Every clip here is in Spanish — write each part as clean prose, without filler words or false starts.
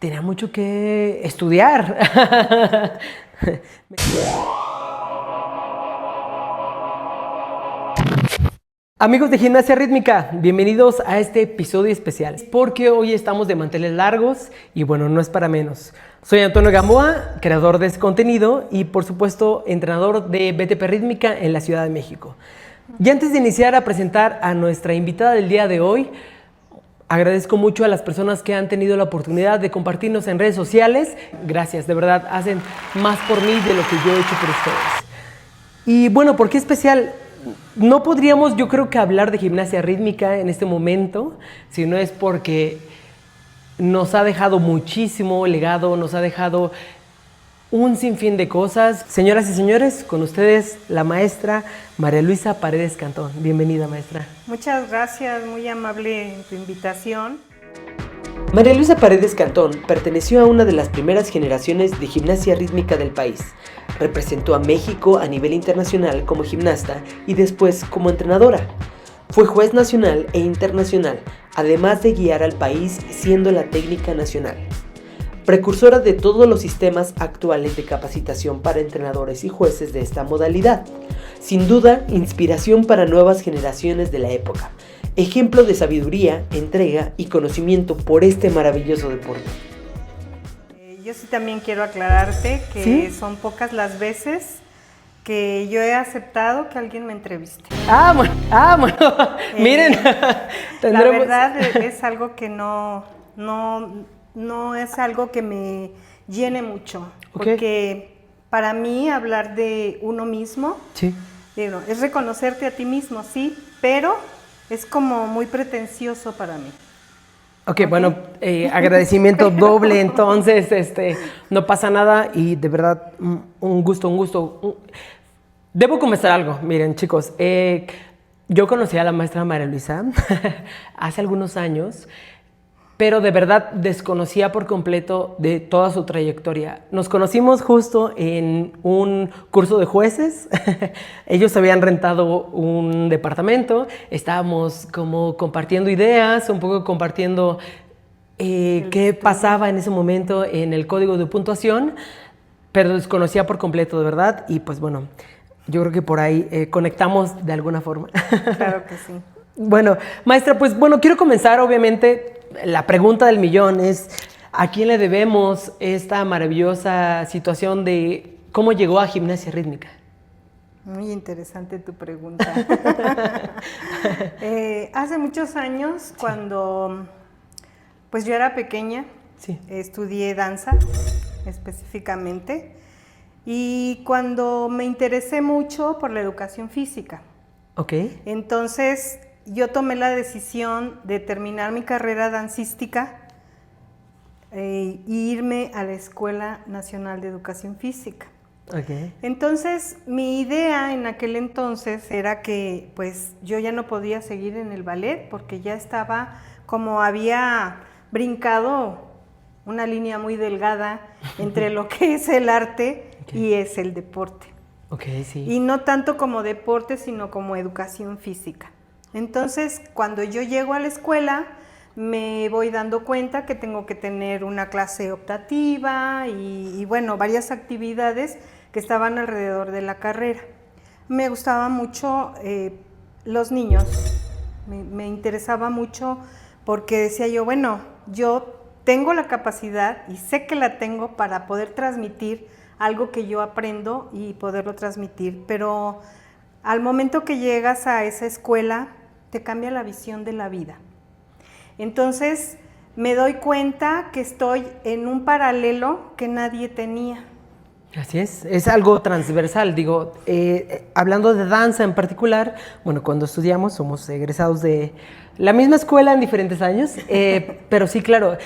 tenía mucho que estudiar. Amigos de Gimnasia Rítmica, bienvenidos a este episodio especial, porque hoy estamos de manteles largos y bueno, no es para menos. Soy Antonio Gamboa, creador de este contenido y por supuesto entrenador de BTP Rítmica en la Ciudad de México. Y antes de iniciar a presentar a nuestra invitada del día de hoy, agradezco mucho a las personas que han tenido la oportunidad de compartirnos en redes sociales. Gracias, de verdad, hacen más por mí de lo que yo he hecho por ustedes. Y bueno, ¿por qué especial? No podríamos, yo creo que hablar de gimnasia rítmica en este momento, si no es porque nos ha dejado muchísimo legado, nos ha dejado un sinfín de cosas. Señoras y señores, con ustedes la maestra María Luisa Paredes Cantón. Bienvenida, maestra. Muchas gracias, muy amable en tu invitación. María Luisa Paredes Cantón perteneció a una de las primeras generaciones de gimnasia rítmica del país. Representó a México a nivel internacional como gimnasta y después como entrenadora. Fue juez nacional e internacional, además de guiar al país siendo la técnica nacional. Precursora de todos los sistemas actuales de capacitación para entrenadores y jueces de esta modalidad. Sin duda, inspiración para nuevas generaciones de la época. Ejemplo de sabiduría, entrega y conocimiento por este maravilloso deporte. Yo sí también quiero aclararte que ¿Sí? son pocas las veces que yo he aceptado que alguien me entreviste. Bueno, miren, La verdad es algo que no es algo que me llene mucho, porque para mí hablar de uno mismo, sí, es reconocerte a ti mismo, sí, pero es como muy pretencioso para mí. Ok, bueno, agradecimiento doble, entonces, no pasa nada y de verdad, un gusto. Debo confesar algo, miren chicos, yo conocí a la maestra María Luisa hace algunos años, pero de verdad desconocía por completo de toda su trayectoria. Nos conocimos justo en un curso de jueces. Ellos habían rentado un departamento, estábamos como compartiendo ideas, un poco compartiendo qué pasaba en ese momento en el código de puntuación, pero desconocía por completo, de verdad, y pues bueno, yo creo que por ahí conectamos de alguna forma. Claro que sí. Bueno, maestra, pues bueno, quiero comenzar, obviamente, la pregunta del millón es, ¿a quién le debemos esta maravillosa situación de cómo llegó a gimnasia rítmica? Muy interesante tu pregunta. Hace muchos años, cuando pues yo era pequeña, Sí. estudié danza específicamente, y cuando me interesé mucho por la educación física. Ok. Entonces yo tomé la decisión de terminar mi carrera dancística e irme a la Escuela Nacional de Educación Física. Ok. Entonces mi idea en aquel entonces era que pues yo ya no podía seguir en el ballet porque ya estaba, como había brincado una línea muy delgada entre lo que es el arte y es el deporte. Ok, sí. Y no tanto como deporte, sino como educación física. Entonces, cuando yo llego a la escuela, me voy dando cuenta que tengo que tener una clase optativa y bueno, varias actividades que estaban alrededor de la carrera. Me gustaban mucho los niños, me interesaba mucho porque decía yo, bueno, yo tengo la capacidad y sé que la tengo para poder transmitir algo que yo aprendo y poderlo transmitir, pero al momento que llegas a esa escuela, te cambia la visión de la vida. Entonces, me doy cuenta que estoy en un paralelo que nadie tenía. Así es algo transversal, digo, hablando de danza en particular, bueno, cuando estudiamos somos egresados de la misma escuela en diferentes años, pero sí, claro,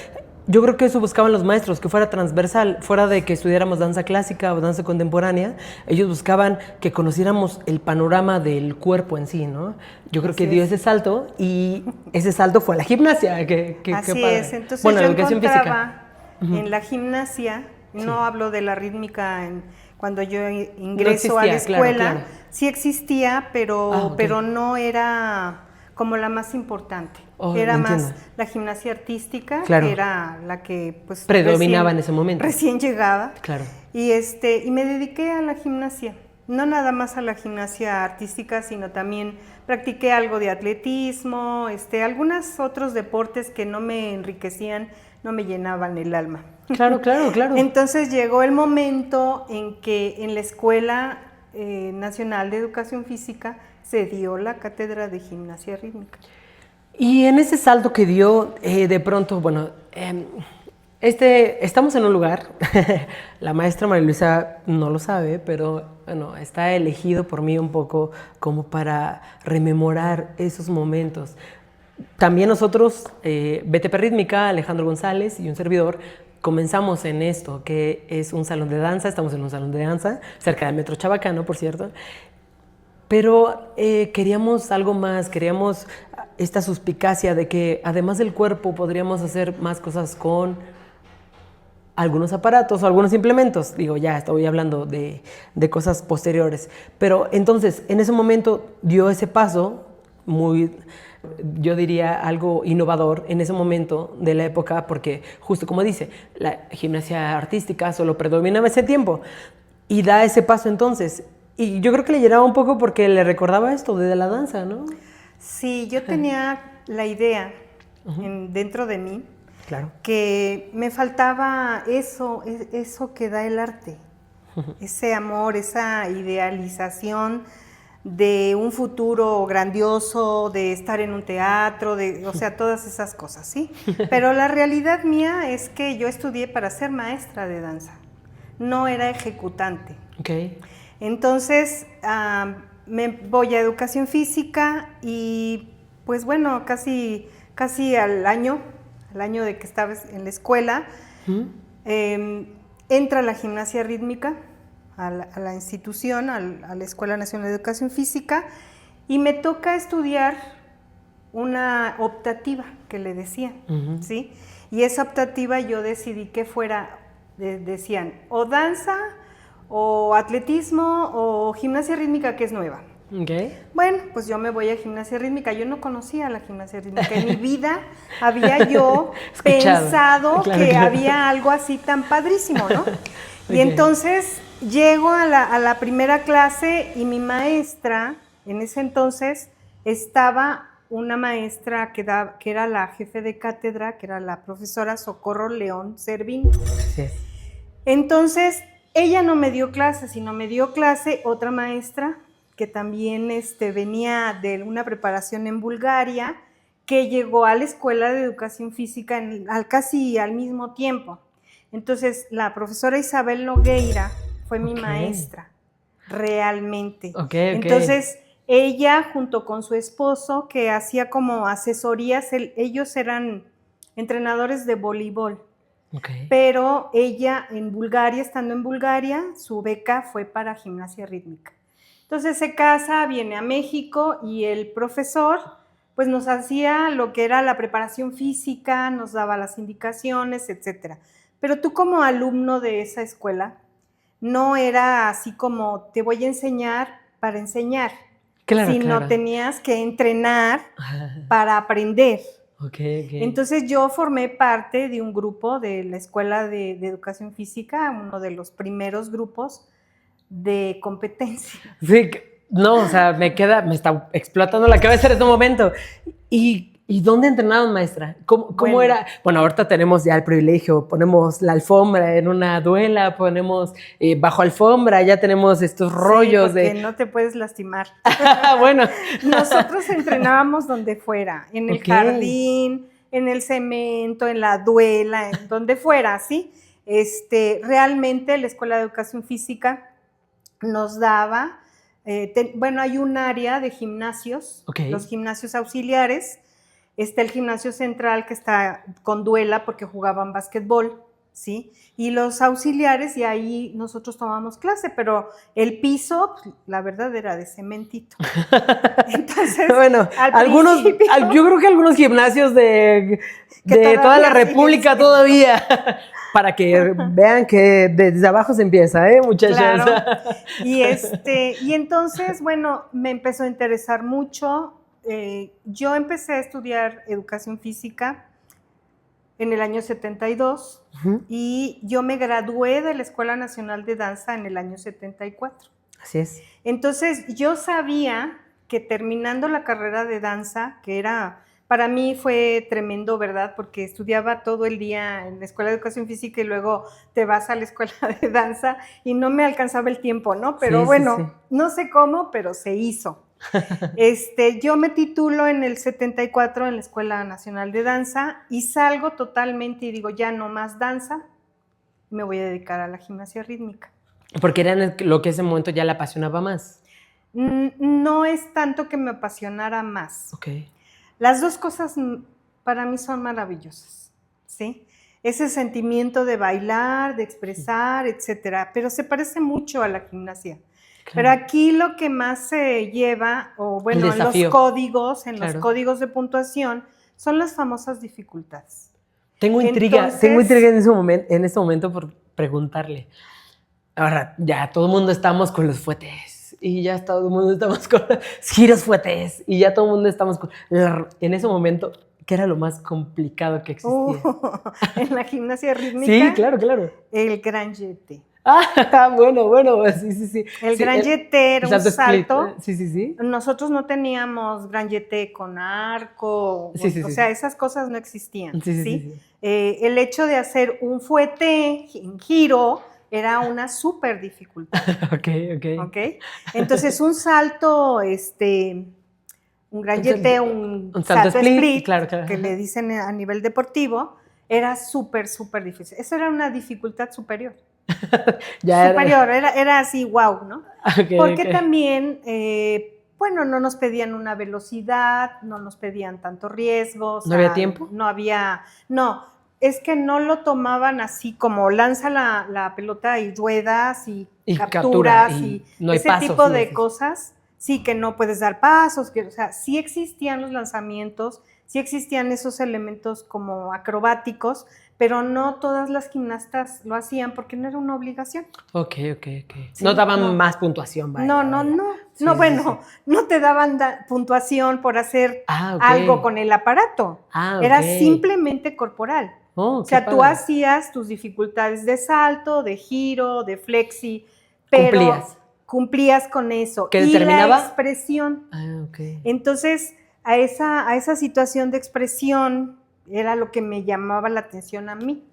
yo creo que eso buscaban los maestros, que fuera transversal, fuera de que estudiáramos danza clásica o danza contemporánea, ellos buscaban que conociéramos el panorama del cuerpo en sí, ¿no? Yo creo que dio ese salto y ese salto fue a la gimnasia. Así es, entonces bueno, yo educación encontraba física. en la gimnasia, Sí. no hablo de la rítmica cuando yo ingreso no a la existía, escuela, claro. sí existía, pero, Ah, okay. pero no era como la más importante. Oh, Era más entiendo. la gimnasia artística, Claro. que era la que pues Predominaba en ese momento. Recién llegaba. Claro. Y me dediqué a la gimnasia. No nada más a la gimnasia artística, sino también practiqué algo de atletismo, algunos otros deportes que no me enriquecían, no me llenaban el alma. Claro. Entonces llegó el momento en que en la Escuela Nacional de Educación Física se dio la cátedra de gimnasia rítmica. Y en ese salto que dio, de pronto, bueno, estamos en un lugar, la maestra María Luisa no lo sabe, pero bueno, está elegido por mí un poco como para rememorar esos momentos. También nosotros, BTP Rítmica, Alejandro González y un servidor, comenzamos en esto, que es un salón de danza, estamos en un salón de danza, cerca del Metro Chabacano, por cierto, pero queríamos algo más, queríamos esta suspicacia de que además del cuerpo podríamos hacer más cosas con algunos aparatos o algunos implementos. Digo, ya estoy hablando de cosas posteriores. Pero entonces, en ese momento dio ese paso muy, yo diría, algo innovador en ese momento de la época, porque justo como dice, la gimnasia artística solo predominaba ese tiempo y da ese paso entonces. Y yo creo que le llenaba un poco porque le recordaba esto de la danza, ¿no? Sí, yo tenía la idea dentro de mí, claro, que me faltaba eso que da el arte, ese amor, esa idealización de un futuro grandioso, de estar en un teatro, o sea, todas esas cosas, ¿sí? Pero la realidad mía es que yo estudié para ser maestra de danza, no era ejecutante. Okay. Entonces, me voy a educación física y pues bueno, casi al año de que estaba en la escuela, entra la gimnasia rítmica a la institución, a la Escuela Nacional de Educación Física, y me toca estudiar una optativa, que le decían, ¿sí? Y esa optativa yo decidí que fuera, decían, o danza, o atletismo, o gimnasia rítmica, que es nueva. Okay. Bueno, pues yo me voy a gimnasia rítmica. Yo no conocía la gimnasia rítmica. En mi vida había yo pensado que había algo así tan padrísimo, ¿no? Y entonces llego a la primera clase y mi maestra, en ese entonces, estaba una maestra que era la jefe de cátedra, que era la profesora Socorro León Servín. Sí. Entonces, ella no me dio clase, sino me dio clase otra maestra que también venía de una preparación en Bulgaria, que llegó a la Escuela de Educación Física casi al mismo tiempo. Entonces, la profesora Isabel Nogueira fue mi maestra, realmente. Entonces, ella junto con su esposo, que hacía como asesorías, ellos eran entrenadores de voleibol. Pero ella en Bulgaria, estando en Bulgaria, su beca fue para gimnasia rítmica. Entonces se casa, viene a México y el profesor pues nos hacía lo que era la preparación física, nos daba las indicaciones, etcétera. Pero tú como alumno de esa escuela no era así como te voy a enseñar para enseñar, sino tenías que entrenar para aprender. Entonces yo formé parte de un grupo de la Escuela de Educación Física, uno de los primeros grupos de competencia. Sí, no, o sea, me está explotando la cabeza en este momento. ¿Y dónde entrenaban, maestra? ¿Cómo era? Bueno, ahorita tenemos ya el privilegio, ponemos la alfombra en una duela, ponemos bajo alfombra, ya tenemos estos rollos porque no te puedes lastimar. Bueno. Nosotros entrenábamos donde fuera, en el jardín, en el cemento, en la duela, en donde fuera, ¿sí? Realmente la Escuela de Educación Física nos daba, hay un área de gimnasios, los gimnasios auxiliares, está el gimnasio central que está con duela porque jugaban básquetbol, ¿sí? Y los auxiliares, y ahí nosotros tomamos clase, pero el piso, la verdad, era de cementito. Entonces, bueno, yo creo que algunos gimnasios de toda la República todavía, para que vean que desde abajo se empieza, muchachos. Claro. Y entonces, bueno, me empezó a interesar mucho. yo empecé a estudiar educación física en el año 72 y yo me gradué de la Escuela Nacional de Danza en el año 74. Así es. Entonces, yo sabía que terminando la carrera de danza, que era, para mí fue tremendo, ¿verdad? Porque estudiaba todo el día en la Escuela de Educación Física y luego te vas a la Escuela de Danza y no me alcanzaba el tiempo, ¿no? Pero Sí, bueno, sí. no sé cómo, pero se hizo. Yo me titulo en el 74 en la Escuela Nacional de Danza y salgo totalmente y digo, ya no más danza, me voy a dedicar a la gimnasia rítmica. Porque era lo que ese momento ya le apasionaba más. No es tanto que me apasionara más. Ok. Las dos cosas para mí son maravillosas, ¿sí? Ese sentimiento de bailar, de expresar, etcétera, pero se parece mucho a la gimnasia. Claro. Pero aquí lo que más se lleva, o bueno, en los códigos de puntuación, son las famosas dificultades. Tengo intriga en este momento por preguntarle. Ahora, ya todo el mundo estamos con los fuetes y ya todo el mundo estamos con los giros fuetes y ya todo el mundo estamos con... En ese momento, ¿qué era lo más complicado que existía? En la gimnasia rítmica. Sí, claro, claro. El grand jeté. Ah, bueno, sí. El grand jeté era un salto. Sí. Nosotros no teníamos grand jeté con arco, o sea, esas cosas no existían. Sí. El hecho de hacer un fuete en giro era una súper dificultad. Ok. Entonces, un salto, un grand jeté, un salto split, claro. Que le dicen a nivel deportivo, era súper difícil. Eso era una dificultad superior. Era así, wow, ¿no? Porque también, bueno, no nos pedían una velocidad, no nos pedían tanto riesgo. ¿No había tiempo? No, es que no lo tomaban así como lanza la pelota y ruedas y capturas y no hay ese pasos, tipo de cosas. Sí, que no puedes dar pasos, o sea, sí existían los lanzamientos, sí existían esos elementos como acrobáticos, pero no todas las gimnastas lo hacían porque no era una obligación. Ok. Sí, no daban más puntuación, vaya. No te daban puntuación por hacer algo con el aparato. Era simplemente corporal. O sea, tú hacías tus dificultades de salto, de giro, de flexi, pero cumplías con eso. ¿Qué determinaba? La expresión. Entonces, a esa situación de expresión era lo que me llamaba la atención a mí.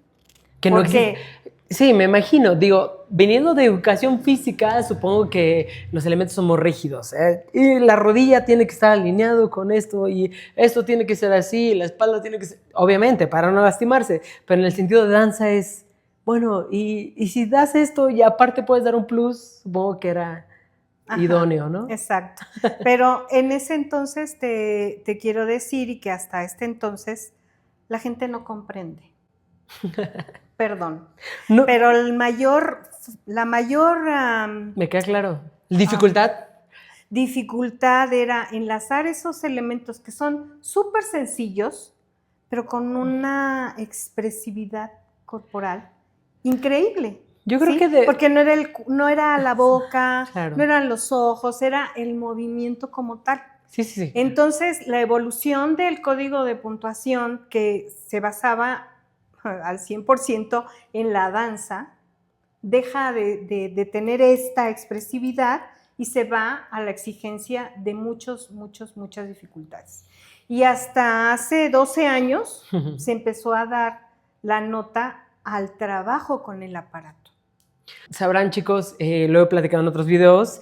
Sí, me imagino. Digo, viniendo de educación física, supongo que los elementos somos rígidos. Y la rodilla tiene que estar alineado con esto, y esto tiene que ser así, y la espalda tiene que ser... Obviamente, para no lastimarse. Pero en el sentido de danza es... Bueno, y si das esto y aparte puedes dar un plus, supongo que era idóneo, ¿no? Exacto. Pero en ese entonces te quiero decir, y que hasta este entonces la gente no comprende. Perdón. No. Pero la mayor... me queda claro. ¿Dificultad? Dificultad era enlazar esos elementos que son súper sencillos, pero con una expresividad corporal increíble. Yo creo que porque no era la boca, claro. No eran los ojos, era el movimiento como tal. Sí. Entonces, la evolución del código de puntuación, que se basaba al 100% en la danza, deja de tener esta expresividad y se va a la exigencia de muchas dificultades. Y hasta hace 12 años se empezó a dar la nota al trabajo con el aparato. Sabrán, chicos, lo he platicado en otros videos,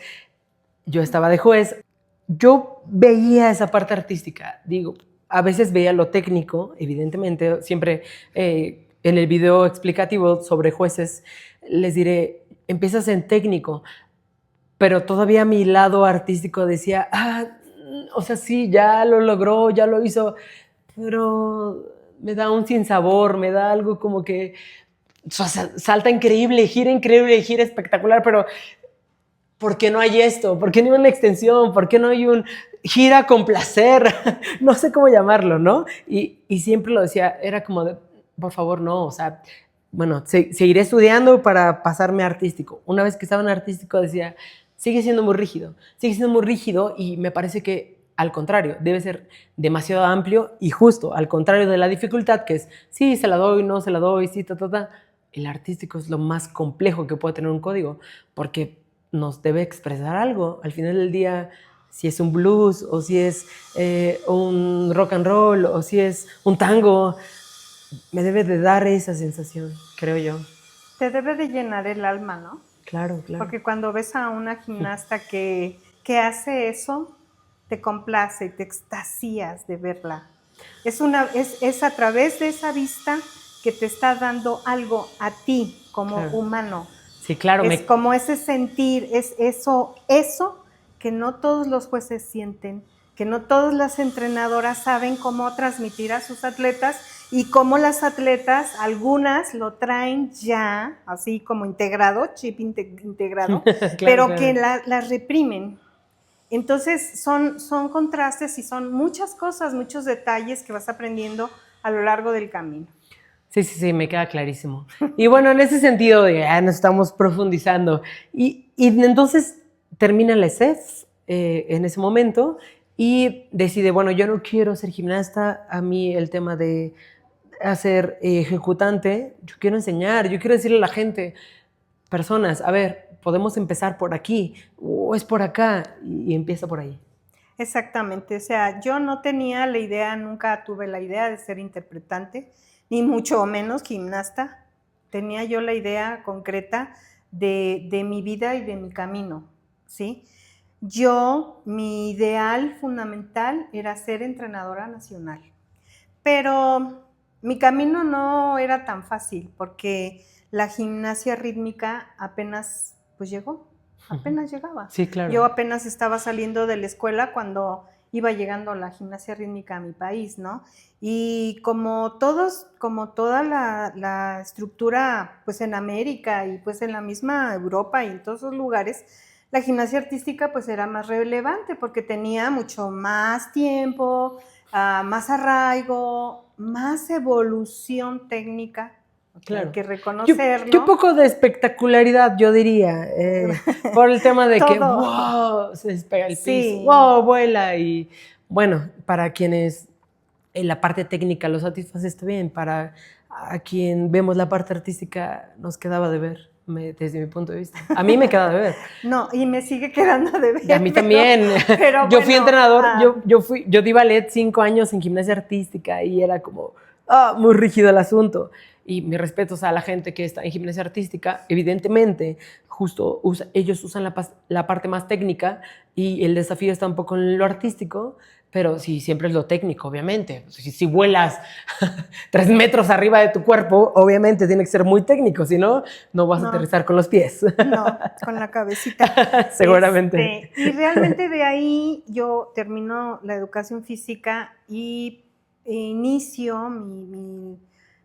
yo estaba de juez, yo veía esa parte artística, digo, a veces veía lo técnico, evidentemente, siempre en el video explicativo sobre jueces les diré, empiezas en técnico, pero todavía mi lado artístico decía, o sea, sí, ya lo logró, ya lo hizo, pero me da un sinsabor, me da algo como que salta increíble, gira espectacular, pero ¿por qué no hay esto? ¿Por qué no hay una extensión? ¿Por qué no hay un gira con placer? No sé cómo llamarlo, ¿no? Y siempre lo decía, era como de, por favor, no, o sea, bueno, seguiré estudiando para pasarme a artístico. Una vez que estaba en artístico decía, sigue siendo muy rígido y me parece que al contrario, debe ser demasiado amplio y justo, al contrario de la dificultad, que es, sí, se la doy, no se la doy, sí, el artístico es lo más complejo que puede tener un código, porque nos debe expresar algo. Al final del día, si es un blues, o si es un rock and roll, o si es un tango, me debe de dar esa sensación, creo yo. Te debe de llenar el alma, ¿no? Claro, claro. Porque cuando ves a una gimnasta que hace eso, te complace, te extasías de verla. Es a través de esa vista que te está dando algo a ti como humano. Sí, claro. Es como ese sentir, es eso que no todos los jueces sienten, que no todas las entrenadoras saben cómo transmitir a sus atletas y cómo las atletas, algunas lo traen ya, así como integrado, chip integrado, claro, pero claro, que las reprimen. Entonces son contrastes y son muchas cosas, muchos detalles que vas aprendiendo a lo largo del camino. Sí, me queda clarísimo. Y bueno, en ese sentido, nos estamos profundizando. Y entonces termina la ESEF en ese momento y decide, bueno, yo no quiero ser gimnasta, a mí el tema de ser ejecutante, yo quiero enseñar, yo quiero decirle a la gente, personas, a ver, podemos empezar por aquí o es por acá y empieza por ahí. Exactamente, o sea, yo no tenía la idea, nunca tuve la idea de ser interpretante, ni mucho menos gimnasta. Tenía yo la idea concreta de mi vida y de mi camino, ¿sí? Mi ideal fundamental era ser entrenadora nacional, pero mi camino no era tan fácil porque la gimnasia rítmica apenas pues llegó, apenas llegaba. Sí, claro. Yo apenas estaba saliendo de la escuela cuando iba llegando la gimnasia rítmica a mi país, ¿no? Y como toda la estructura pues en América y pues en la misma Europa y en todos esos lugares, la gimnasia artística pues era más relevante porque tenía mucho más tiempo, más arraigo, más evolución técnica. Claro. Hay que reconocerlo. Qué poco de espectacularidad, yo diría, por el tema de que, wow, se despega el piso, wow, vuela. Y bueno, para quienes en la parte técnica lo satisface, está bien. Para a quien vemos la parte artística, nos quedaba de ver, desde mi punto de vista. A mí me queda de ver. No, y me sigue quedando de ver. Y a mí también. Pero yo fui entrenador, yo di ballet 5 años en gimnasia artística y era como muy rígido el asunto. Y mis respetos a la gente que está en gimnasia artística, evidentemente, justo ellos usan la parte más técnica y el desafío está un poco en lo artístico, pero sí, siempre es lo técnico, obviamente. Si vuelas 3 metros arriba de tu cuerpo, obviamente tiene que ser muy técnico, si no, no vas a aterrizar con los pies. No, con la cabecita. Seguramente. Y realmente de ahí yo termino la educación física y inicio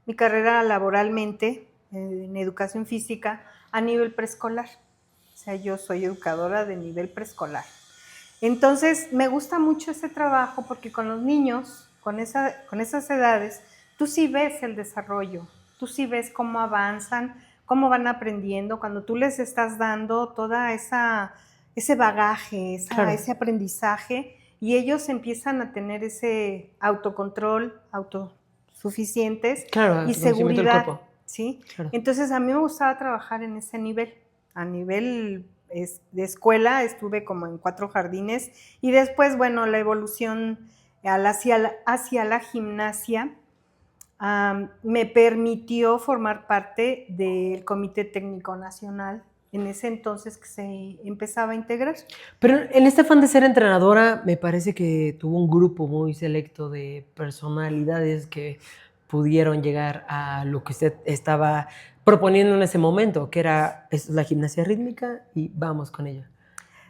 mi carrera laboralmente en educación física a nivel preescolar. O sea, yo soy educadora de nivel preescolar. Entonces, me gusta mucho ese trabajo porque con los niños, con esas edades, tú sí ves el desarrollo, tú sí ves cómo avanzan, cómo van aprendiendo, cuando tú les estás dando toda ese bagaje, claro, ese aprendizaje, y ellos empiezan a tener ese autocontrol, autosuficientes, claro, y seguridad, ¿sí? Claro. Entonces, a mí me gustaba trabajar en ese nivel, a nivel de escuela, estuve como en 4 jardines, y después, bueno, la evolución hacia la gimnasia me permitió formar parte del Comité Técnico Nacional, en ese entonces que se empezaba a integrar. Pero en este afán de ser entrenadora, me parece que tuvo un grupo muy selecto de personalidades que pudieron llegar a lo que usted estaba proponiendo en ese momento, que era la gimnasia rítmica y vamos con ella.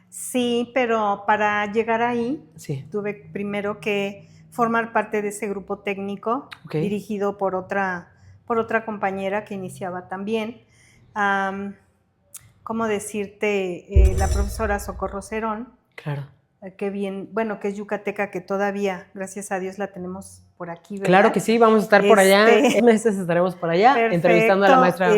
Sí, pero para llegar ahí, tuve primero que formar parte de ese grupo técnico, dirigido por otra compañera que iniciaba también. ¿Cómo decirte? La profesora Socorro Cerón. Claro. Que es yucateca, que todavía, gracias a Dios, la tenemos por aquí, ¿verdad? Claro que sí, vamos a estar por allá. En meses estaremos por allá, perfecto, entrevistando a la maestra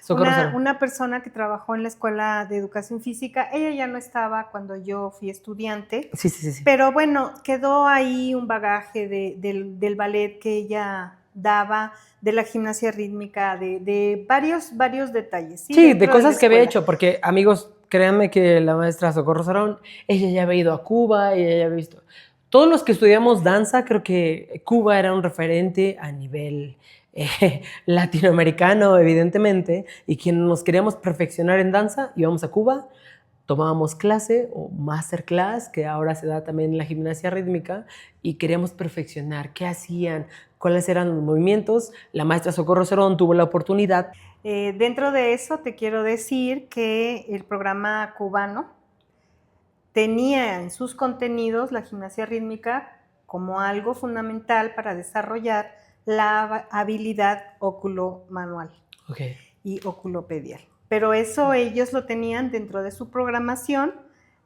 Socorro Cerón. Una persona que trabajó en la Escuela de Educación Física. Ella ya no estaba cuando yo fui estudiante. Sí, sí, sí, sí. Pero bueno, quedó ahí un bagaje del ballet que ella daba, de la gimnasia rítmica, de varios detalles. Sí, de cosas la que había escuela. hecho, porque amigos, créanme que la maestra Socorro Cerón, ella ya había ido a Cuba, ella ya había visto. Todos los que estudiamos danza, creo que Cuba era un referente a nivel latinoamericano, evidentemente, y quienes nos queríamos perfeccionar en danza, íbamos a Cuba, tomábamos clase o masterclass, que ahora se da también en la gimnasia rítmica, y queríamos perfeccionar qué hacían, cuáles eran los movimientos. La maestra Socorro Cerón tuvo la oportunidad. Dentro de eso te quiero decir que el programa cubano tenía en sus contenidos la gimnasia rítmica como algo fundamental para desarrollar la habilidad óculo-manual y oculopedial. Pero eso ellos lo tenían dentro de su programación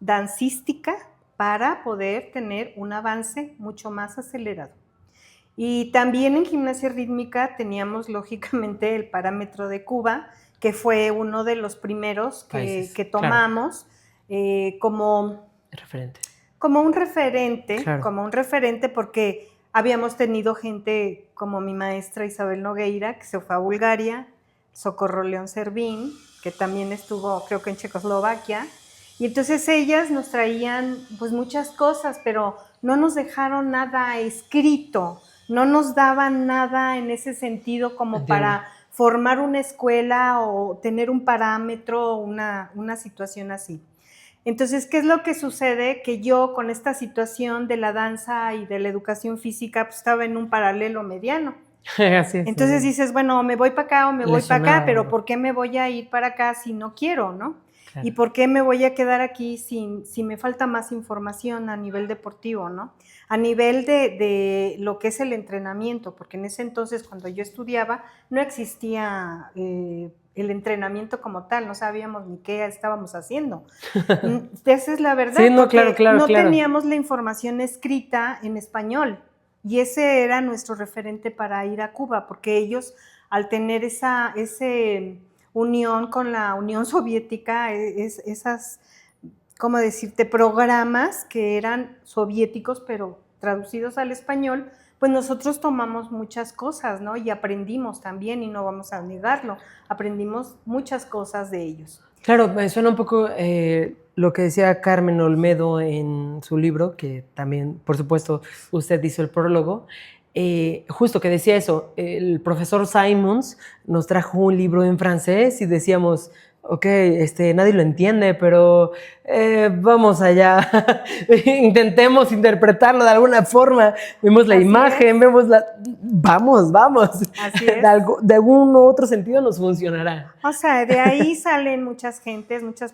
dancística para poder tener un avance mucho más acelerado. Y también en gimnasia rítmica teníamos lógicamente el parámetro de Cuba, que fue uno de los primeros que tomamos, claro, como un referente, claro, como un referente, porque habíamos tenido gente como mi maestra Isabel Nogueira, que se fue a Bulgaria, Socorro León Servín, que también estuvo creo que en Checoslovaquia, y entonces ellas nos traían pues muchas cosas, pero no nos dejaron nada escrito, no nos daban nada en ese sentido como entiendo, para formar una escuela o tener un parámetro, una situación así. Entonces, ¿qué es lo que sucede? Que yo con esta situación de la danza y de la educación física pues, estaba en un paralelo mediano. Así es, entonces dices, bueno, me voy para acá o me voy para acá, pero ¿no? ¿por qué me voy a ir para acá si no quiero, no? Claro. ¿Y por qué me voy a quedar aquí si me falta más información a nivel deportivo, no? A nivel de lo que es el entrenamiento, porque en ese entonces cuando yo estudiaba no existía el entrenamiento como tal, no sabíamos ni qué estábamos haciendo. Esa es la verdad, sí, no, claro, no teníamos la información escrita en español y ese era nuestro referente para ir a Cuba, porque ellos al tener ese unión con la Unión Soviética, esas, ¿cómo decirte?, programas que eran soviéticos pero traducidos al español, pues nosotros tomamos muchas cosas, ¿no? Y aprendimos también, y no vamos a negarlo, aprendimos muchas cosas de ellos. Claro, me suena un poco lo que decía Carmen Olmedo en su libro, que también, por supuesto, usted hizo el prólogo, justo que decía eso, el profesor Simons nos trajo un libro en francés y decíamos, ok, nadie lo entiende, pero vamos allá, intentemos interpretarlo de alguna forma, vemos la imagen, vemos la... Vamos. Así es. De algún otro sentido nos funcionará. O sea, de ahí salen muchas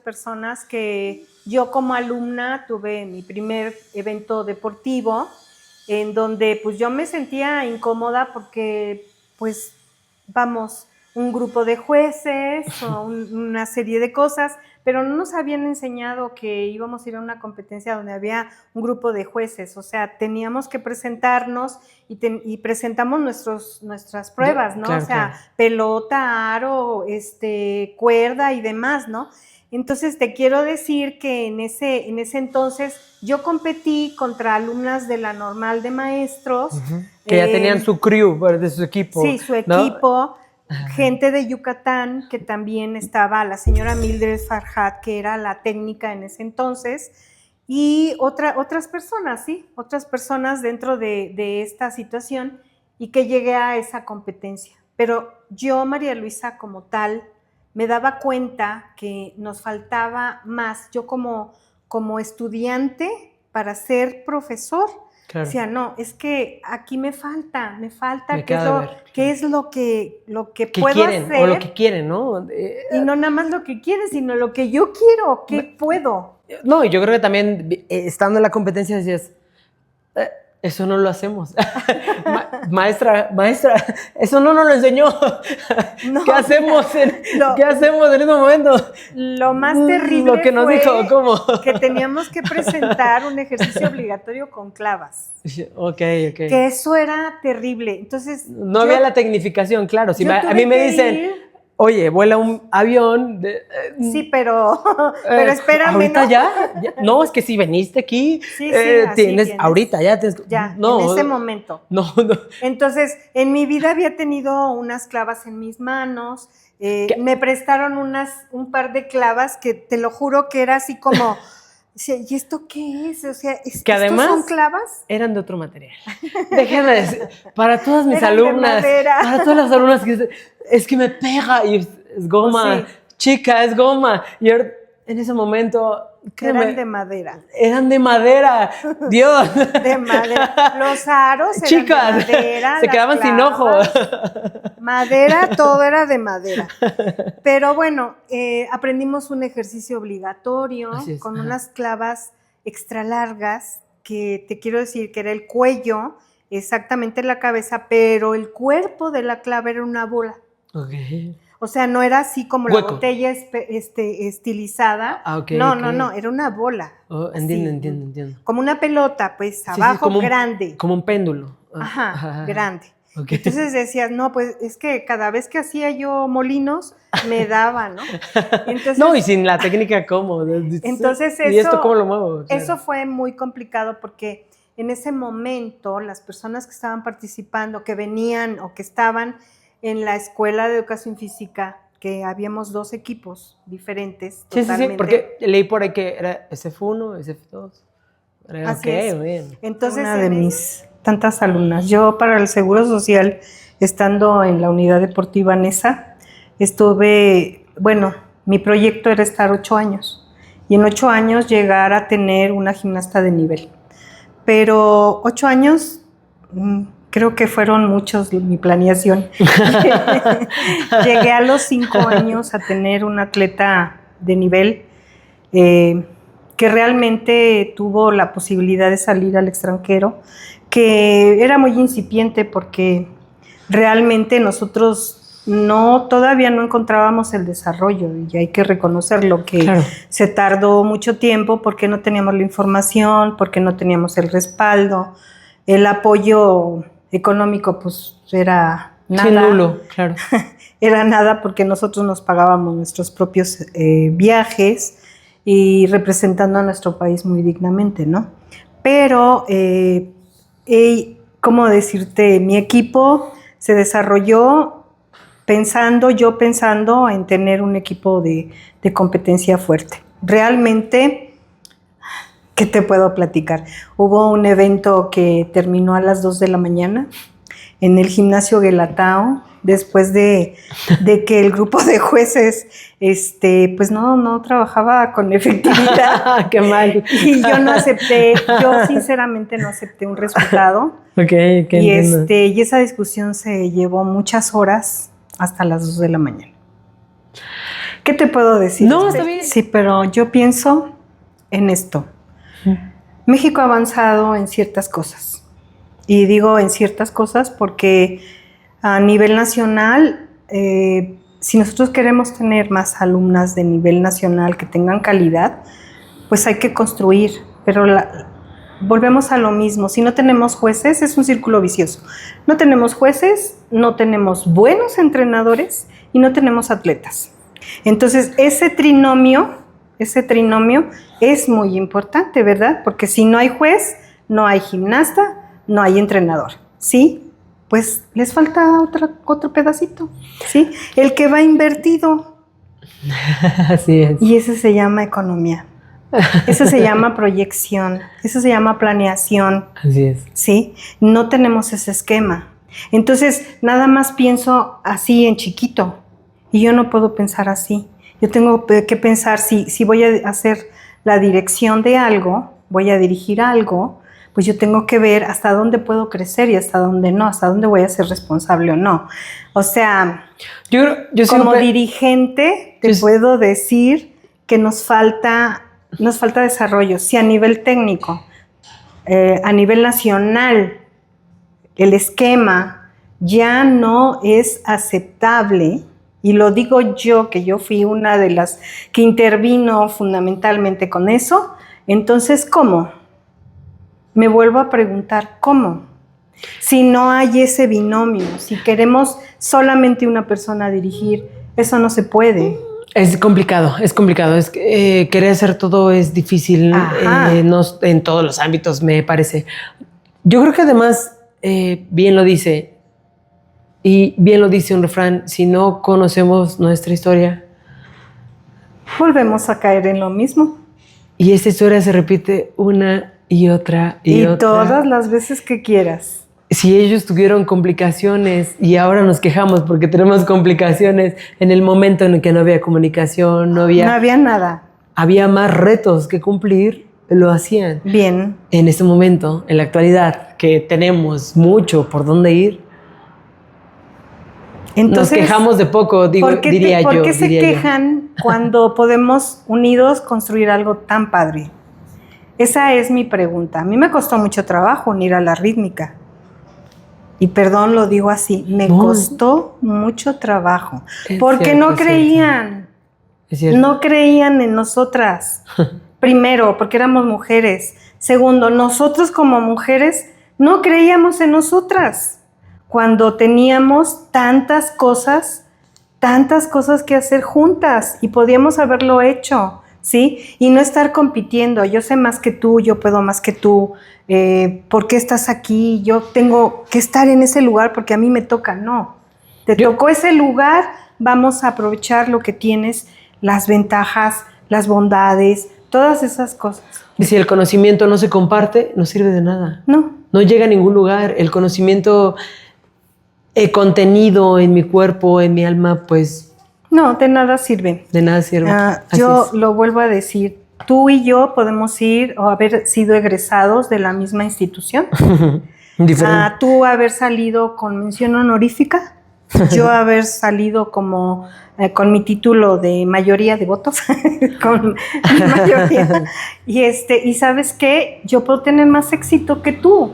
personas que yo como alumna tuve mi primer evento deportivo, en donde pues yo me sentía incómoda porque pues vamos, un grupo de jueces o una serie de cosas, pero no nos habían enseñado que íbamos a ir a una competencia donde había un grupo de jueces, o sea, teníamos que presentarnos y presentamos nuestras pruebas, ¿no? Claro, o sea, claro. Pelota, aro, cuerda y demás, ¿no? Entonces te quiero decir que en ese entonces yo competí contra alumnas de la normal de maestros. Que ya tenían su crew de su equipo. Sí, su equipo. ¿No? Gente de Yucatán, que también estaba la señora Mildred Farhat, que era la técnica en ese entonces, y otras personas, ¿sí? Otras personas dentro de esta situación y que llegué a esa competencia. Pero yo, María Luisa, como tal, me daba cuenta que nos faltaba más. Yo como estudiante, para ser profesor, claro. O sea, no, es que aquí me falta qué es lo que puedo quieren, hacer. O lo que quieren, ¿no? Y no nada más lo que quieren, sino lo que yo quiero, qué puedo. No, y yo creo que también, estando en la competencia, decías, eso no lo hacemos. Maestra, eso no nos lo enseñó. No, ¿Qué hacemos en ese momento? Lo más terrible lo que nos dijo, ¿cómo? Que teníamos que presentar un ejercicio obligatorio con clavas. Ok. Que eso era terrible. Entonces, no había la tecnificación, claro. Si a mí me dicen, oye, vuela un avión. Sí, pero espérame, ¿ahorita ¿no? ya? No, es que si veniste aquí, Sí, así tienes, ahorita ya tienes. Ya, no, en ese momento. No. Entonces, en mi vida había tenido unas clavas en mis manos. Me prestaron un par de clavas que te lo juro que era así como, ¿y esto qué es? O sea, Que además ¿estos son clavas? eran de otro material. Déjame decir, para todas mis Eran de alumnas, madera. para todas las alumnas que dicen, es que me pega y es goma, Sí. chica, es goma. Y en ese momento, créeme, Eran de madera. eran de madera. Dios. De madera. Los aros eran Chicas, de madera. se las quedaban sin clavas, ojo. Madera, todo era de madera. Pero bueno, aprendimos un ejercicio obligatorio con unas clavas extra largas, que te quiero decir que era el cuello, exactamente la cabeza, pero el cuerpo de la clava era una bola. Okay. O sea, no era así como Hueco. la botella estilizada. Okay, no, okay. no, era una bola. Oh, entiendo. Como una pelota, pues abajo, como grande. Como un péndulo. Ajá, grande. Okay. Entonces decías, no, pues es que cada vez que hacía yo molinos, me daba, ¿no? Entonces, no, y sin la técnica, ¿cómo? Entonces ¿Y esto cómo lo muevo? Claro. Eso fue muy complicado porque en ese momento las personas que estaban participando, que venían o que estaban en la Escuela de Educación Física, que habíamos 2 equipos diferentes. Sí, porque leí por ahí que era SF1, SF2. Así es. Muy bien. Entonces, una de mis tantas alumnas. Yo para el Seguro Social, estando en la unidad deportiva NESA, mi proyecto era estar 8 años y en 8 años llegar a tener una gimnasta de nivel. Pero 8 años, creo que fueron muchos mi planeación. Llegué a los 5 años a tener una atleta de nivel que realmente tuvo la posibilidad de salir al extranjero, que era muy incipiente porque realmente nosotros todavía no encontrábamos el desarrollo, y hay que reconocerlo, que claro, se tardó mucho tiempo porque no teníamos la información, porque no teníamos el respaldo, el apoyo económico pues era nada. Sí, nulo, claro. Era nada porque nosotros nos pagábamos nuestros propios viajes y representando a nuestro país muy dignamente, ¿no? Pero, ¿cómo decirte? Mi equipo se desarrolló pensando en tener un equipo de competencia fuerte. Realmente, ¿qué te puedo platicar? Hubo un evento que terminó a las 2 de la mañana en el gimnasio Guelatao, después de que el grupo de jueces pues no trabajaba con efectividad. Qué mal. Y yo sinceramente no acepté un resultado. Okay, y esa discusión se llevó muchas horas hasta las 2 de la mañana. ¿Qué te puedo decir? No, está bien. Sí, pero yo pienso en esto. México ha avanzado en ciertas cosas. Y digo en ciertas cosas porque a nivel nacional, si nosotros queremos tener más alumnas de nivel nacional que tengan calidad, pues hay que construir, pero volvemos a lo mismo. Si no tenemos jueces, es un círculo vicioso. No tenemos jueces, no tenemos buenos entrenadores y no tenemos atletas. Entonces, ese trinomio es muy importante, ¿verdad? Porque si no hay juez, no hay gimnasta, no hay entrenador, ¿sí? Pues les falta otro pedacito, ¿sí? El que va invertido. Así es. Y ese se llama economía. Eso se llama proyección. Eso se llama planeación. Así es. ¿Sí? No tenemos ese esquema. Entonces, nada más pienso así en chiquito. Y yo no puedo pensar así. Yo tengo que pensar, si voy a hacer la dirección de algo, voy a dirigir algo, pues yo tengo que ver hasta dónde puedo crecer y hasta dónde no, hasta dónde voy a ser responsable o no. O sea, yo como dirigente te puedo decir que nos falta desarrollo. Si a nivel técnico, a nivel nacional, el esquema ya no es aceptable, y lo digo yo, que yo fui una de las que intervino fundamentalmente con eso, entonces, ¿cómo? Me vuelvo a preguntar, ¿cómo? Si no hay ese binomio, si queremos solamente una persona dirigir Eso no se puede. Es complicado. Es que, querer hacer todo es difícil, no en todos los ámbitos, me parece. Yo creo que además, bien lo dice, y bien lo dice un refrán, si no conocemos nuestra historia, Volvemos a caer en lo mismo. y esta historia se repite una y otra y otra. Todas las veces que quieras. Si ellos tuvieron complicaciones y ahora nos quejamos porque tenemos complicaciones en el momento en el que no había comunicación, no había nada. Había más retos que cumplir, lo hacían. Bien. En este momento, en la actualidad, que tenemos mucho por dónde ir, Entonces, nos quejamos de poco, diría yo. ¿Por qué se quejan cuando podemos unidos construir algo tan padre? Esa es mi pregunta. A mí me costó mucho trabajo unir a la rítmica. Y perdón, lo digo así, me costó mucho trabajo. Porque cierto, no creían. Es cierto. No creían en nosotras. Primero, porque éramos mujeres. Segundo, nosotros como mujeres no creíamos en nosotras. Cuando teníamos tantas cosas que hacer juntas y podíamos haberlo hecho, ¿sí? Y no estar compitiendo, yo sé más que tú, yo puedo más que tú, ¿por qué estás aquí? Yo tengo que estar en ese lugar porque a mí me toca, no. Te tocó ese lugar, vamos a aprovechar lo que tienes, las ventajas, las bondades, todas esas cosas. Y si el conocimiento no se comparte, no sirve de nada. No. No llega a ningún lugar. El conocimiento contenido en mi cuerpo, en mi alma, pues... No, de nada sirve. De nada sirve. Yo lo vuelvo a decir, tú y yo podemos ir o haber sido egresados de la misma institución. Diferente. Tú haber salido con mención honorífica, yo haber salido como con mi título de mayoría de votos, con mi mayoría. Y ¿sabes qué? Yo puedo tener más éxito que tú.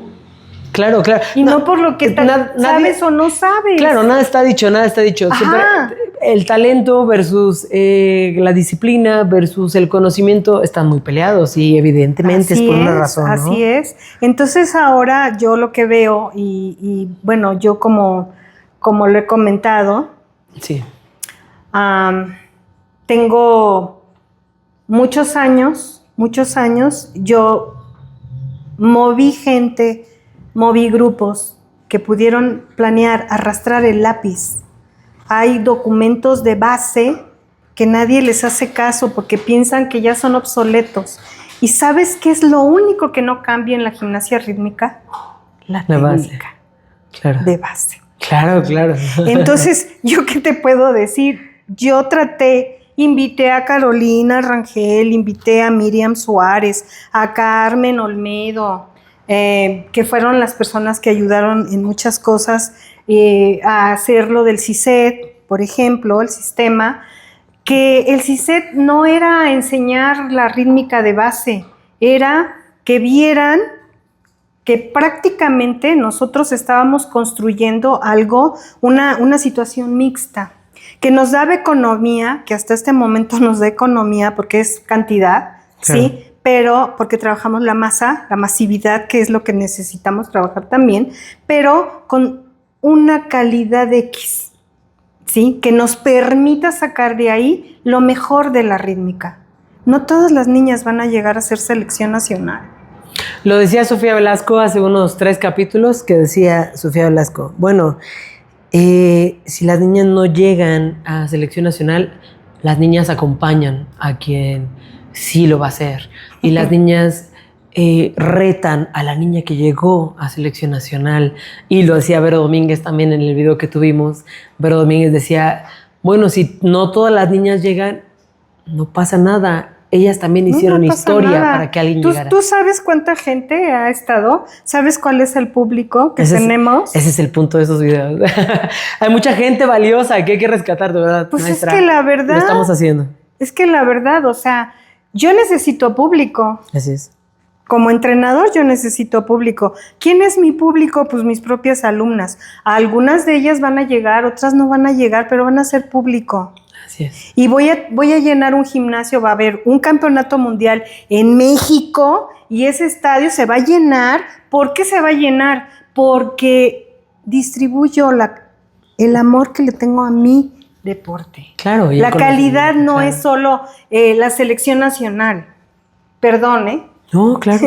Claro. Y no por lo que sabes o no sabes. Claro, nada está dicho. Siempre el talento versus la disciplina versus el conocimiento están muy peleados y evidentemente es por una razón, ¿no? Así es. Entonces ahora yo lo que veo y bueno, yo como lo he comentado, sí. Tengo muchos años, yo moví gente, moví grupos que pudieron planear, arrastrar el lápiz. Hay documentos de base que nadie les hace caso porque piensan que ya son obsoletos. ¿Y sabes qué es lo único que no cambia en la gimnasia rítmica? La técnica base. Claro. De base. Claro. Entonces, ¿yo qué te puedo decir? Yo invité a Carolina Rangel, invité a Miriam Suárez, a Carmen Olmedo, que fueron las personas que ayudaron en muchas cosas a hacer lo del CICET, por ejemplo, el sistema, que el CICET no era enseñar la rítmica de base, era que vieran que prácticamente nosotros estábamos construyendo algo, una situación mixta, que nos daba economía, que hasta este momento nos da economía porque es cantidad, claro. Sí, pero porque trabajamos la masividad, que es lo que necesitamos trabajar también, pero con una calidad X, ¿sí? Que nos permita sacar de ahí lo mejor de la rítmica. No todas las niñas van a llegar a ser selección nacional. Lo decía Sofía Velasco hace unos 3 capítulos, que decía Sofía Velasco, bueno, si las niñas no llegan a selección nacional, las niñas acompañan a quien sí lo va a hacer. Y las niñas retan a la niña que llegó a selección nacional. Y lo decía Vero Domínguez también en el video que tuvimos. Vero Domínguez decía, bueno, si no todas las niñas llegan, no pasa nada. Ellas también hicieron historia para que alguien llegara. ¿Tú sabes cuánta gente ha estado? ¿Sabes cuál es el público que tenemos? Ese es el punto de esos videos. Hay mucha gente valiosa que hay que rescatar, de verdad. Pues maestra, es que la verdad... Lo estamos haciendo. Es que la verdad, o sea, yo necesito público. Así es. Como entrenador yo necesito público. ¿Quién es mi público? Pues mis propias alumnas. Algunas de ellas van a llegar, otras no van a llegar, pero van a ser público. Así es. Y voy a llenar un gimnasio, va a haber un campeonato mundial en México y ese estadio se va a llenar. ¿Por qué se va a llenar? Porque distribuyo el amor que le tengo a mí deporte. Claro. La calidad no claro. es solo la selección nacional. Perdón, ¿eh? No, claro.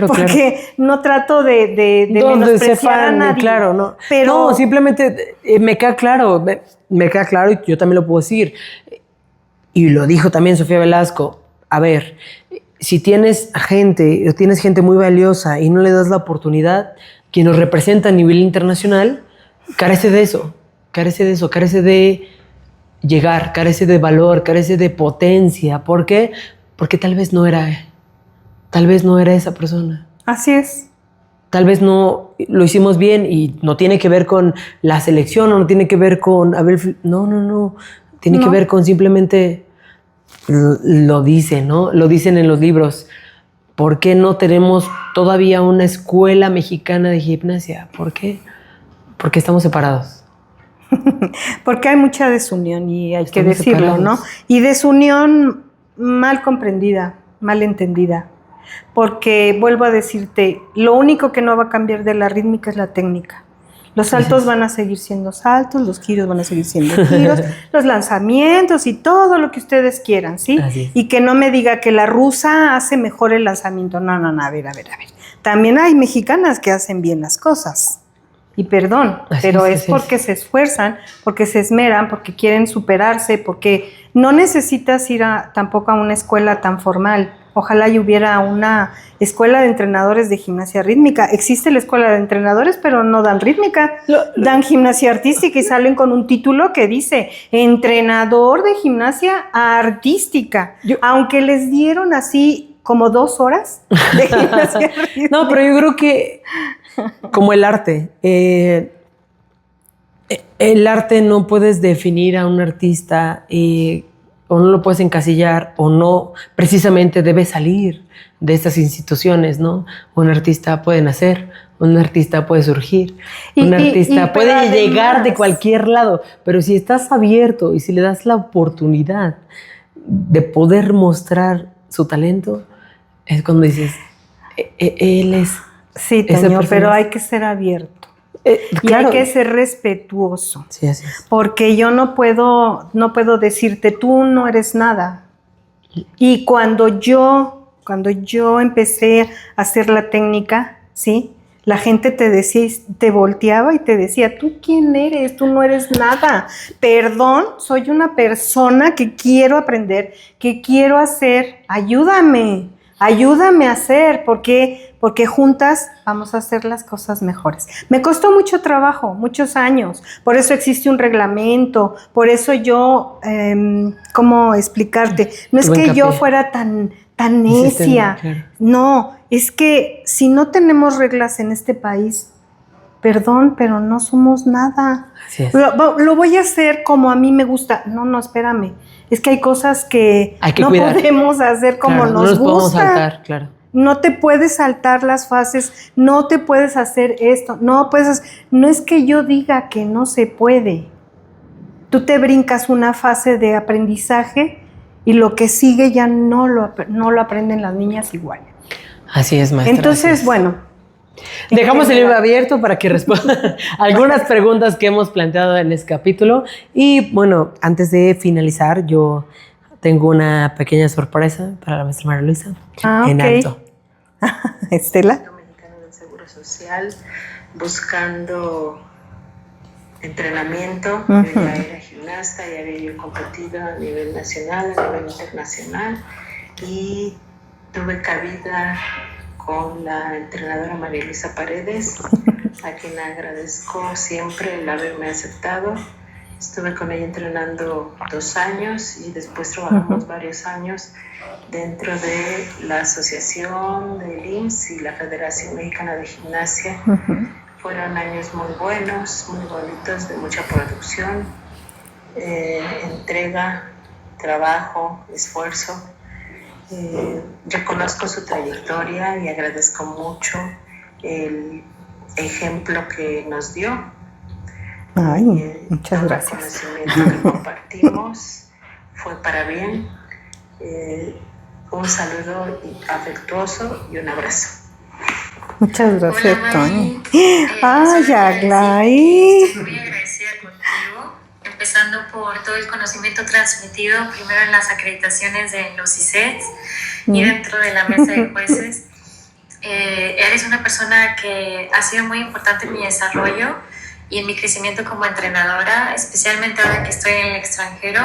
Porque no trato de menospreciar a nadie. Claro, no. Pero No, simplemente me queda claro, me queda claro y yo también lo puedo decir. Y lo dijo también Sofía Velasco. A ver, si tienes gente muy valiosa y no le das la oportunidad, quien nos representa a nivel internacional, carece de eso, carece de llegar, carece de valor, carece de potencia. ¿Por qué? Porque tal vez no era esa persona. así es. Tal vez no lo hicimos bien y no tiene que ver con la selección o no tiene que ver con no. Tiene que ver con simplemente lo dicen, ¿no? Lo dicen en los libros. ¿Por qué no tenemos todavía una escuela mexicana de gimnasia? ¿Por qué? Porque estamos separados. Porque hay mucha desunión y hay que Estamos decirlo, separados. ¿no? Y desunión mal comprendida, mal entendida. Porque, vuelvo a decirte, lo único que no va a cambiar de la rítmica es la técnica. Los saltos van a seguir siendo saltos, los giros van a seguir siendo giros, los lanzamientos y todo lo que ustedes quieran, ¿sí? Y que no me diga que la rusa hace mejor el lanzamiento. No, a ver. También hay mexicanas que hacen bien las cosas. Y perdón, pero es porque se esfuerzan, porque se esmeran, porque quieren superarse, porque no necesitas ir tampoco a una escuela tan formal. Ojalá y hubiera una escuela de entrenadores de gimnasia rítmica. Existe la escuela de entrenadores, pero no dan rítmica. Dan gimnasia artística y salen con un título que dice entrenador de gimnasia artística. Aunque les dieron así como 2 horas de gimnasia rítmica. No, pero yo creo que como el arte. El arte no puedes definir a un artista o no lo puedes encasillar o no precisamente debe salir de estas instituciones, ¿no? Un artista puede nacer, un artista puede surgir, un artista puede llegar de cualquier lado, pero si estás abierto y si le das la oportunidad de poder mostrar su talento, es cuando dices, él es... Sí, Toño, pero hay que ser abierto. Y hay que ser respetuoso. Sí, así es. Porque yo no puedo decirte, tú no eres nada. Y cuando yo empecé a hacer la técnica, ¿sí? La gente te decía, te volteaba y te decía, ¿tú quién eres? Tú no eres nada. Perdón, soy una persona que quiero aprender, que quiero hacer. Ayúdame a hacer, porque juntas vamos a hacer las cosas mejores. Me costó mucho trabajo, muchos años, por eso existe un reglamento, por eso yo, ¿cómo explicarte? No es que yo fuera tan necia, no, es que si no tenemos reglas en este país, perdón, pero no somos nada. Así es. Lo voy a hacer como a mí me gusta. No, espérame. Es que hay cosas que no cuidar. Podemos hacer como nos gusta. No podemos saltar, claro. No te puedes saltar las fases, no te puedes hacer esto, no es que yo diga que no se puede. Tú te brincas una fase de aprendizaje y lo que sigue ya no lo aprenden las niñas igual. Así es, maestra. Entonces, bueno. Dejamos el libro abierto para que respondan algunas preguntas que hemos planteado en este capítulo. Y bueno, antes de finalizar, yo tengo una pequeña sorpresa para la maestra María Luisa. En alto. Estela. Mexicano del Seguro Social, buscando entrenamiento. Yo ya era gimnasta, ya había competido a nivel nacional, a nivel internacional, y tuve cabida con la entrenadora María Luisa Paredes, a quien agradezco siempre el haberme aceptado. Estuve con ella entrenando 2 años y después trabajamos varios años dentro de la asociación del IMSS y la Federación Mexicana de Gimnasia. Fueron años muy buenos, muy bonitos, de mucha producción, entrega, trabajo, esfuerzo. Reconozco su trayectoria y agradezco mucho el ejemplo que nos dio. Muchas gracias. El conocimiento que compartimos fue para bien. Un saludo afectuoso y un abrazo. Muchas gracias, Tony. Ay, Aglai. Estoy muy agradecida contigo. empezando por todo el conocimiento transmitido, primero en las acreditaciones de los ICETs y dentro de la mesa de jueces. Eres una persona que ha sido muy importante en mi desarrollo y en mi crecimiento como entrenadora, especialmente ahora que estoy en el extranjero.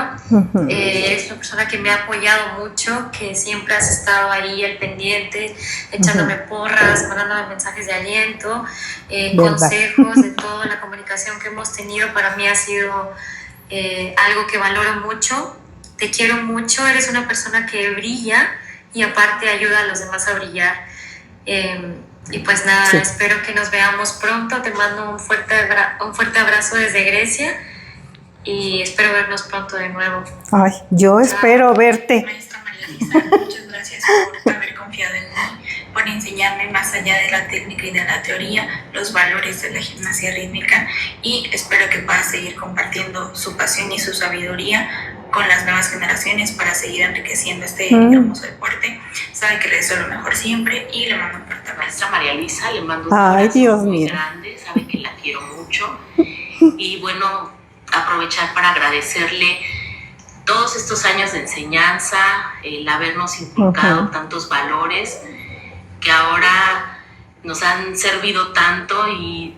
Eres una persona que me ha apoyado mucho, que siempre has estado ahí al pendiente, echándome porras, mandándome mensajes de aliento, consejos de toda la comunicación que hemos tenido. Para mí ha sido algo que valoro mucho. Te quiero mucho, eres una persona que brilla y aparte ayuda a los demás a brillar. Y pues nada, espero que nos veamos pronto. Te mando un fuerte abrazo desde Grecia y espero vernos pronto de nuevo. Ay, yo espero verte. Maestra María Luisa, muchas gracias por haber confiado en mí, por enseñarme más allá de la técnica y de la teoría los valores de la gimnasia rítmica, y espero que pueda seguir compartiendo su pasión y su sabiduría con las nuevas generaciones para seguir enriqueciendo este hermoso deporte. Sabe que le deseo lo mejor siempre y le mando un fuerte abrazo. Maestra María Luisa, le mando un abrazo muy grande, sabe que la quiero mucho. Y bueno, aprovechar para agradecerle todos estos años de enseñanza, el habernos inculcado tantos valores que ahora nos han servido tanto, y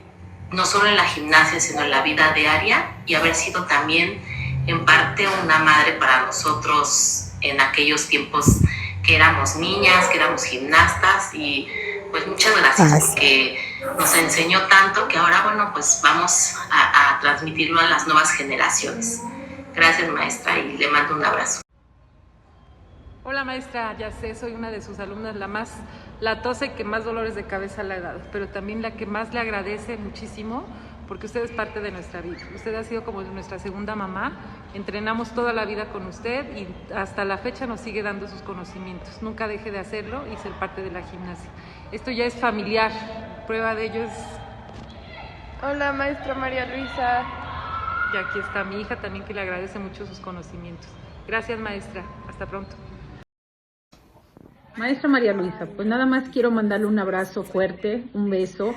no solo en la gimnasia, sino en la vida diaria, y haber sido también en parte una madre para nosotros en aquellos tiempos que éramos niñas, que éramos gimnastas. Y pues muchas gracias porque nos enseñó tanto que ahora, bueno, pues vamos a transmitirlo a las nuevas generaciones. Gracias, maestra, y le mando un abrazo. Hola maestra, ya sé, soy una de sus alumnas, la más latosa y que más dolores de cabeza le ha dado, pero también la que más le agradece muchísimo, porque usted es parte de nuestra vida. Usted ha sido como nuestra segunda mamá, entrenamos toda la vida con usted y hasta la fecha nos sigue dando sus conocimientos. Nunca deje de hacerlo y ser parte de la gimnasia. Esto ya es familiar, prueba de ello es... Hola maestra María Luisa. Y aquí está mi hija también, que le agradece mucho sus conocimientos. Gracias maestra, hasta pronto. Maestra María Luisa, pues nada más quiero mandarle un abrazo fuerte, un beso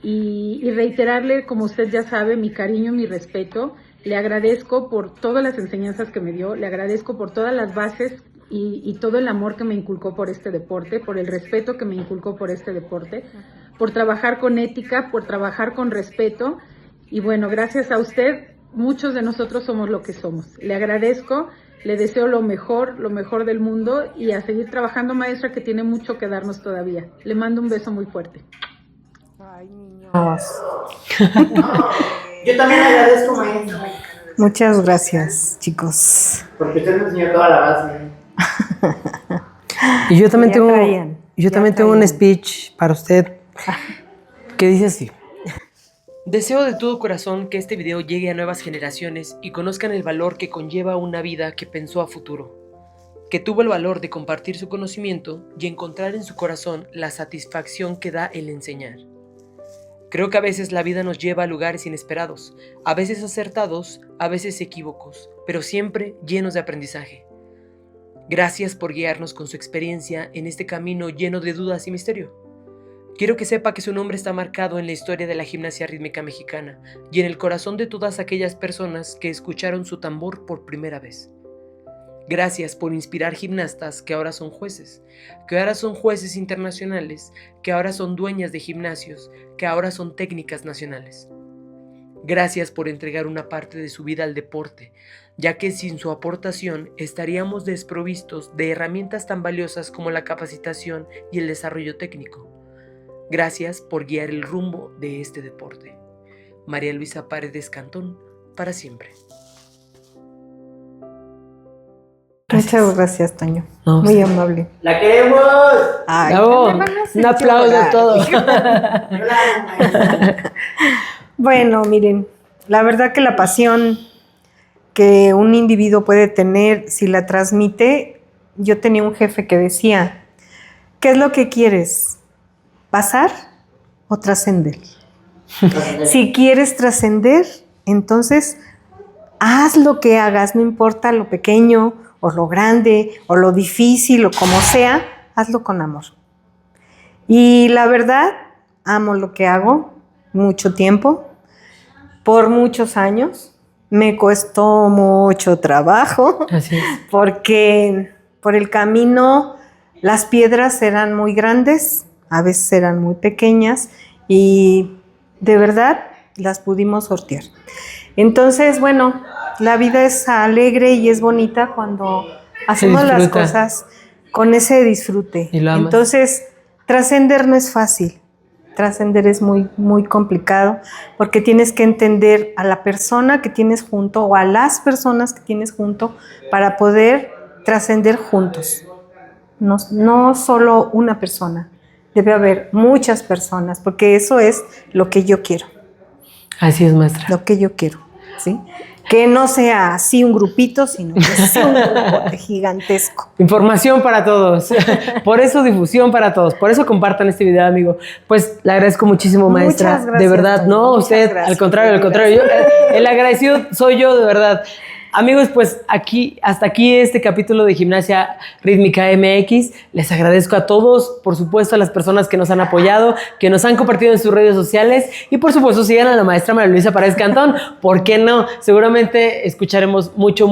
y reiterarle, como usted ya sabe, mi cariño y mi respeto. Le agradezco por todas las enseñanzas que me dio, le agradezco por todas las bases y todo el amor que me inculcó por este deporte, por el respeto que me inculcó por este deporte, por trabajar con ética, por trabajar con respeto. Y bueno, gracias a usted, muchos de nosotros somos lo que somos. Le agradezco. Le deseo lo mejor del mundo y a seguir trabajando, maestra, que tiene mucho que darnos todavía. Le mando un beso muy fuerte. Ay, niños. Yo también agradezco, maestra. Muchas gracias, chicos. Porque usted me enseñó toda la base. Y yo también tengo un speech para usted que dice así. Deseo de todo corazón que este video llegue a nuevas generaciones y conozcan el valor que conlleva una vida que pensó a futuro, que tuvo el valor de compartir su conocimiento y encontrar en su corazón la satisfacción que da el enseñar. Creo que a veces la vida nos lleva a lugares inesperados, a veces acertados, a veces equívocos, pero siempre llenos de aprendizaje. Gracias por guiarnos con su experiencia en este camino lleno de dudas y misterio. Quiero que sepa que su nombre está marcado en la historia de la gimnasia rítmica mexicana y en el corazón de todas aquellas personas que escucharon su tambor por primera vez. Gracias por inspirar gimnastas que ahora son jueces, que ahora son jueces internacionales, que ahora son dueñas de gimnasios, que ahora son técnicas nacionales. Gracias por entregar una parte de su vida al deporte, ya que sin su aportación estaríamos desprovistos de herramientas tan valiosas como la capacitación y el desarrollo técnico. Gracias por guiar el rumbo de este deporte. María Luisa Paredes Cantón, para siempre. Muchas gracias, Toño. Muy amable. ¡La queremos! Ay, un aplauso a todos. Bueno, miren, la verdad que la pasión que un individuo puede tener si la transmite, yo tenía un jefe que decía, ¿qué es lo que quieres? ¿Pasar o trascender? Si quieres trascender, entonces haz lo que hagas, no importa lo pequeño o lo grande o lo difícil o como sea, hazlo con amor. Y la verdad, amo lo que hago mucho tiempo, por muchos años, Me costó mucho trabajo. Así es. Porque por el camino las piedras eran muy grandes, a veces eran muy pequeñas y de verdad las pudimos sortear. Entonces, bueno, la vida es alegre y es bonita cuando hacemos las cosas con ese disfrute. Y lo amas. Entonces, trascender no es fácil. Trascender es muy, muy complicado porque tienes que entender a la persona que tienes junto o a las personas que tienes junto para poder trascender juntos. No solo una persona, debe haber muchas personas porque eso es lo que yo quiero. Así es, maestra. Lo que yo quiero, ¿sí? Que no sea así un grupito, sino que sea un grupo gigantesco. Información para todos. Por eso difusión para todos. Por eso compartan este video, amigo. Pues le agradezco muchísimo, maestra. Muchas gracias, de verdad, Toño. no, Muchas usted, gracias. al contrario. El agradecido soy yo, de verdad. Amigos, pues hasta aquí este capítulo de Gimnasia Rítmica MX. Les agradezco a todos, por supuesto a las personas que nos han apoyado, que nos han compartido en sus redes sociales y por supuesto sigan a la maestra María Luisa Paredes Cantón. ¿Por qué no? Seguramente escucharemos mucho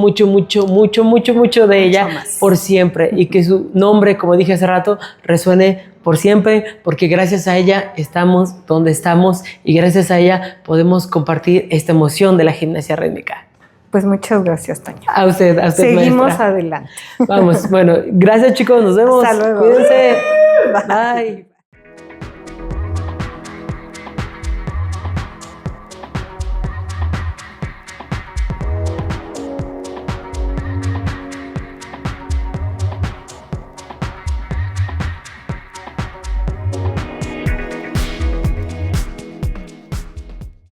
de ella más. por siempre y que su nombre, como dije hace rato, resuene por siempre, porque gracias a ella estamos donde estamos y gracias a ella podemos compartir esta emoción de la gimnasia rítmica. Pues muchas gracias, Toño. A usted, Seguimos maestra. adelante. Vamos, bueno, gracias chicos, nos vemos. Hasta luego. Cuídense. Bye. Bye.